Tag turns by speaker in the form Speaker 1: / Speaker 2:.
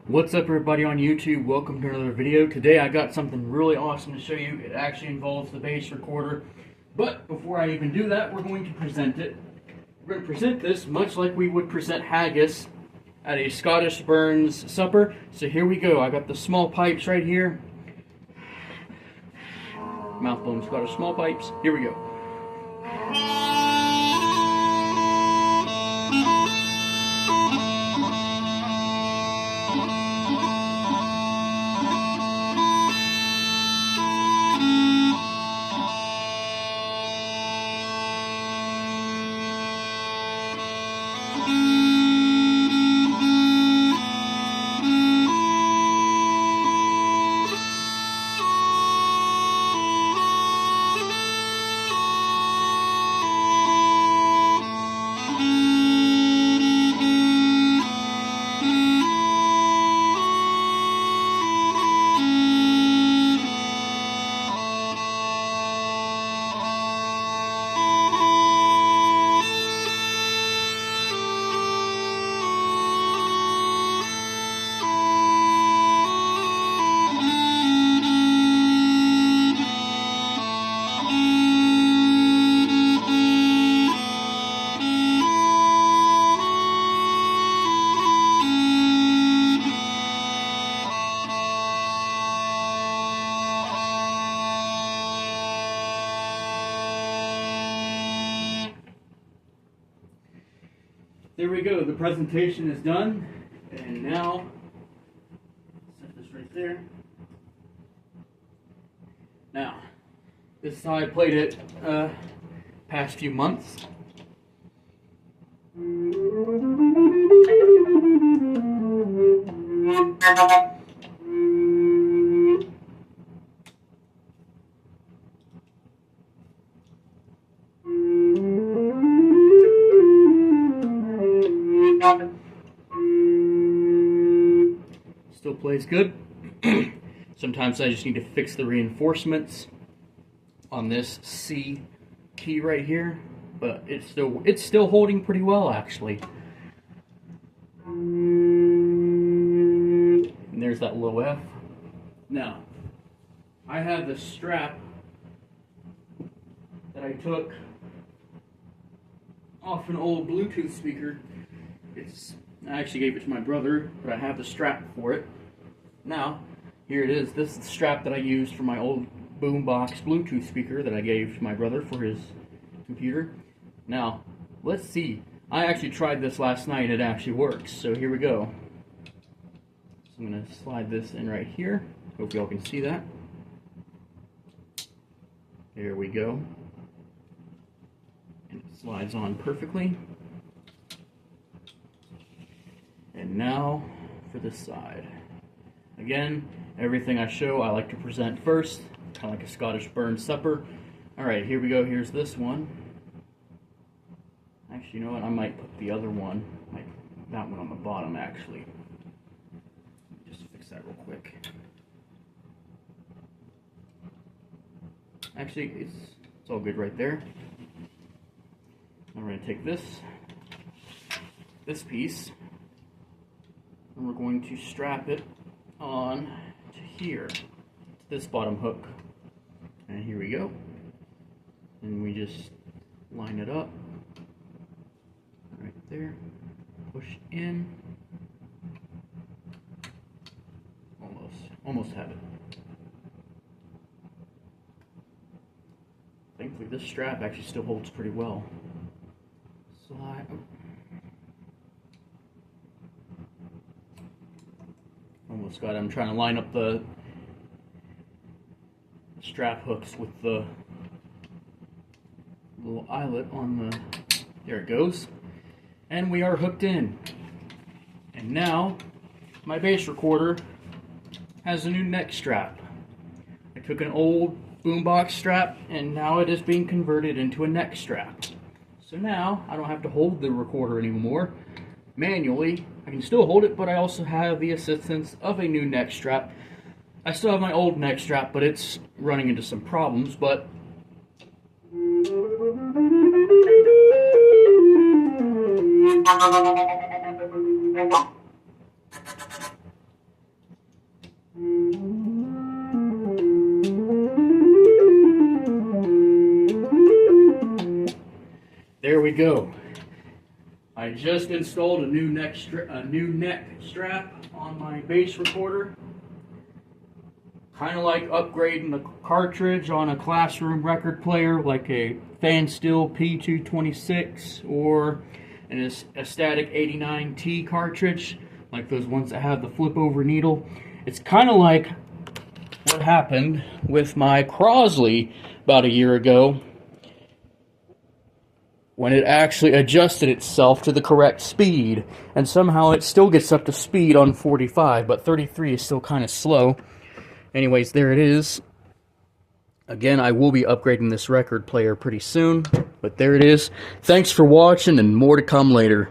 Speaker 1: What's up everybody on YouTube? Welcome to another video. Today I got something really awesome to show you. It actually involves the bass recorder. But before I even do that, we're going to present it. We're going to present this much like we would present haggis at a Scottish Burns supper. So here we go. I got the small pipes right here. Mouth blown Scottish small pipes. Here we go. There we go, the presentation is done, and now, set this right there. Now, this is how I played it past few months. Still plays good. Sometimes I just need to fix the reinforcements on this C key right here, but it's still holding pretty well actually. And there's that low F. Now, I have this strap that I took off an old Bluetooth speaker. I actually gave it to my brother, but I have the strap for it. Now, here it is. This is the strap that I used for my old boombox Bluetooth speaker that I gave to my brother for his computer. Now, let's see. I actually tried this last night. It actually works. So here we go. So I'm going to slide this in right here. Hope y'all can see that. There we go. And it slides on perfectly. And now for this side. Again, everything I show I like to present first, kind of like a Scottish Burns supper. Alright, here we go. Here's this one. Actually, you know what? I might put the other one, that one on the bottom actually. Just fix that real quick. Actually, it's all good right there. I'm going to take this piece, and we're going to strap it on to here, to this bottom hook. And here we go. And we just line it up right there, push in, almost have it. Thankfully this strap actually still holds pretty well. Slide. Almost got it. I'm trying to line up the strap hooks with the little eyelet on the... There it goes. And we are hooked in. And now, my bass recorder has a new neck strap. I took an old boombox strap, and now it is being converted into a neck strap. So now, I don't have to hold the recorder anymore manually. I can still hold it, but I also have the assistance of a new neck strap. I still have my old neck strap, but it's running into some problems, but go. I just installed a new neck strap on my bass recorder. Kind of like upgrading the cartridge on a classroom record player, like a Fansteel P226 or a static 89T cartridge, like those ones that have the flip over needle. It's kind of like what happened with my Crosley about a year ago, when it actually adjusted itself to the correct speed, and somehow it still gets up to speed on 45, but 33 is still kind of slow. Anyways, there it is. Again, I will be upgrading this record player pretty soon, but there it is. Thanks for watching, and more to come later.